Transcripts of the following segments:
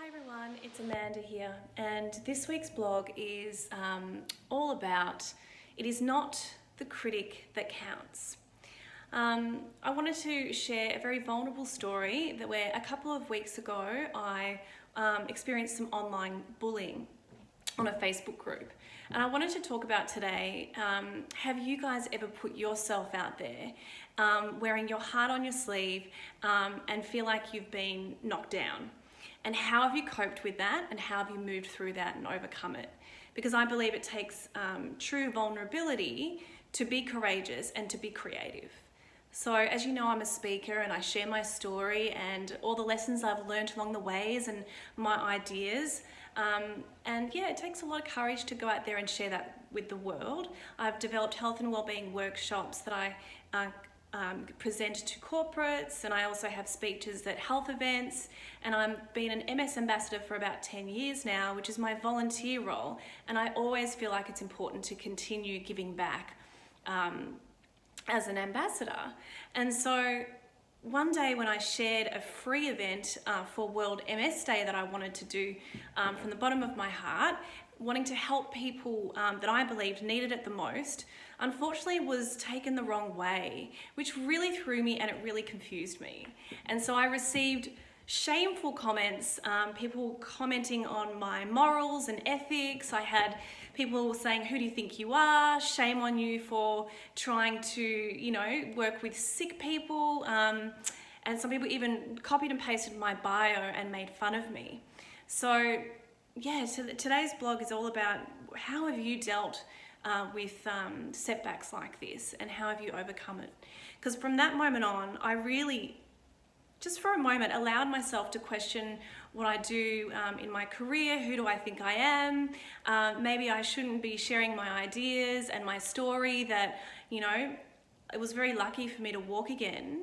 Hi everyone, it's Amanda here, and this week's blog is all about it is not the critic that counts. I wanted to share a very vulnerable story that where a couple of weeks ago I experienced some online bullying on a Facebook group. And I wanted to talk about today, have you guys ever put yourself out there wearing your heart on your sleeve and feel like you've been knocked down? And how have you coped with that, and how have you moved through that and overcome it? Because I believe it takes true vulnerability to be courageous and to be creative. So as you know, I'm a speaker and I share my story and all the lessons I've learned along the ways and my ideas. And yeah, it takes a lot of courage to go out there and share that with the world. I've developed health and wellbeing workshops that I present to corporates, and I also have speeches at health events, and I've been an MS ambassador for about 10 years now, which is my volunteer role, and I always feel like it's important to continue giving back as an ambassador. And so one day when I shared a free event for World MS Day that I wanted to do from the bottom of my heart, wanting to help people that I believed needed it the most, unfortunately was taken the wrong way, which really threw me and it really confused me. And so I received shameful comments, people commenting on my morals and ethics. I had people saying, "Who do you think you are? Shame on you for trying to, work with sick people." And some people even copied and pasted my bio and made fun of me. So yeah, so today's blog is all about how have you dealt with setbacks like this, and how have you overcome it? Because from that moment on, I really, just for a moment, allowed myself to question what I do in my career. Who do I think I am? Maybe I shouldn't be sharing my ideas and my story that, it was very lucky for me to walk again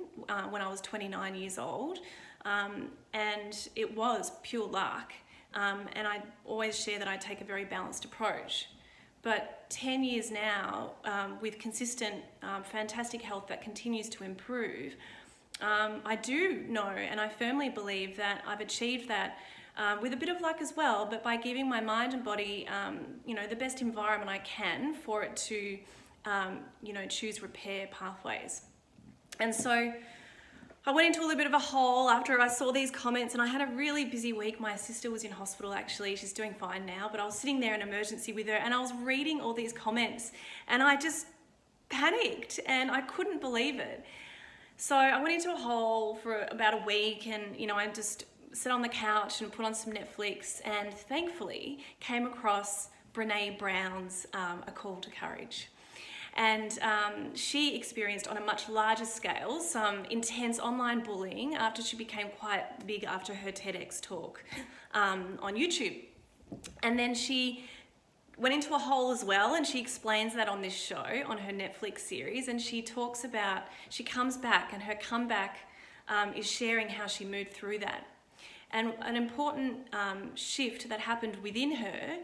when I was 29 years old. And it was pure luck. And I always share that I take a very balanced approach. But 10 years now, with consistent, fantastic health that continues to improve, I do know and I firmly believe that I've achieved that with a bit of luck as well, but by giving my mind and body, the best environment I can for it to, choose repair pathways. And so I went into a little bit of a hole after I saw these comments, and I had a really busy week. My sister was in hospital actually, she's doing fine now, but I was sitting there in emergency with her and I was reading all these comments and I just panicked and I couldn't believe it. So I went into a hole for about a week and, I just sat on the couch and put on some Netflix and thankfully came across Brene Brown's A Call to Courage. And she experienced on a much larger scale some intense online bullying after she became quite big after her TEDx talk on YouTube. And then she went into a hole as well, and she explains that on this show, on her Netflix series, and she talks about, she comes back, and her comeback is sharing how she moved through that. And an important shift that happened within her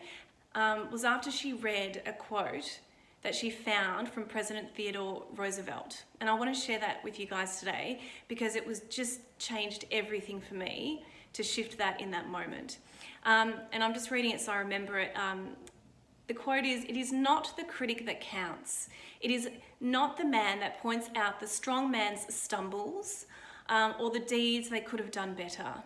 was after she read a quote that she found from President Theodore Roosevelt. And I want to share that with you guys today because it was just changed everything for me to shift that in that moment. And I'm just reading it so I remember it. The quote is, "It is not the critic that counts. It is not the man that points out the strong man's stumbles or the deeds they could have done better.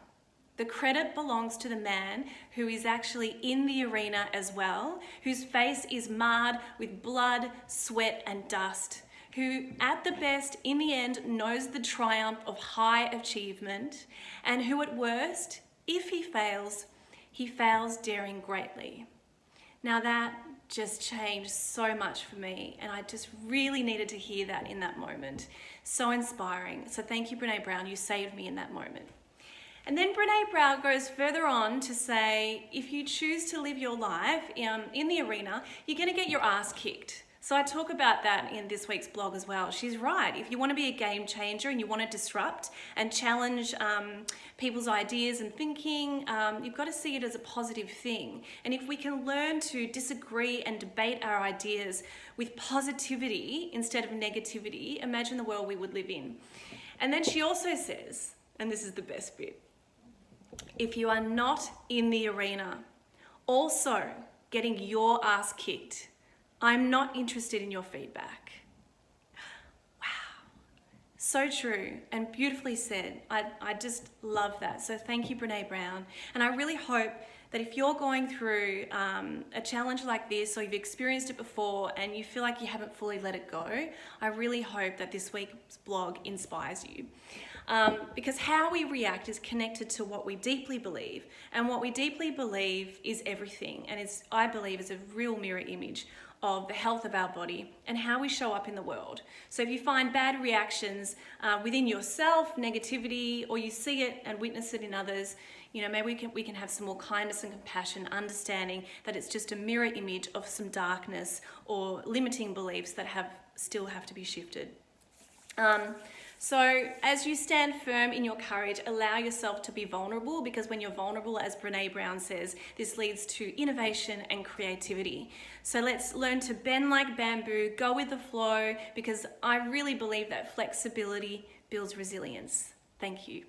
The credit belongs to the man who is actually in the arena as well, whose face is marred with blood, sweat, and dust, who at the best, in the end, knows the triumph of high achievement, and who at worst, if he fails daring greatly." Now that just changed so much for me, and I just really needed to hear that in that moment. So inspiring. So thank you, Brene Brown. You saved me in that moment. And then Brene Brown goes further on to say, if you choose to live your life in the arena, you're going to get your ass kicked. So I talk about that in this week's blog as well. She's right. If you want to be a game changer and you want to disrupt and challenge people's ideas and thinking, you've got to see it as a positive thing. And if we can learn to disagree and debate our ideas with positivity instead of negativity, imagine the world we would live in. And then she also says, and this is the best bit, if you are not in the arena, also getting your ass kicked, I'm not interested in your feedback. Wow, so true and beautifully said. I just love that. So thank you, Brene Brown. And I really hope that if you're going through a challenge like this, or you've experienced it before and you feel like you haven't fully let it go, I really hope that this week's blog inspires you. Because how we react is connected to what we deeply believe, and what we deeply believe is everything, and I believe is a real mirror image of the health of our body and how we show up in the world. So if you find bad reactions within yourself, negativity, or you see it and witness it in others, maybe we can have some more kindness and compassion, understanding that it's just a mirror image of some darkness or limiting beliefs that still have to be shifted. So as you stand firm in your courage, allow yourself to be vulnerable, because when you're vulnerable, as Brene Brown says, this leads to innovation and creativity. So let's learn to bend like bamboo, go with the flow, because I really believe that flexibility builds resilience. Thank you.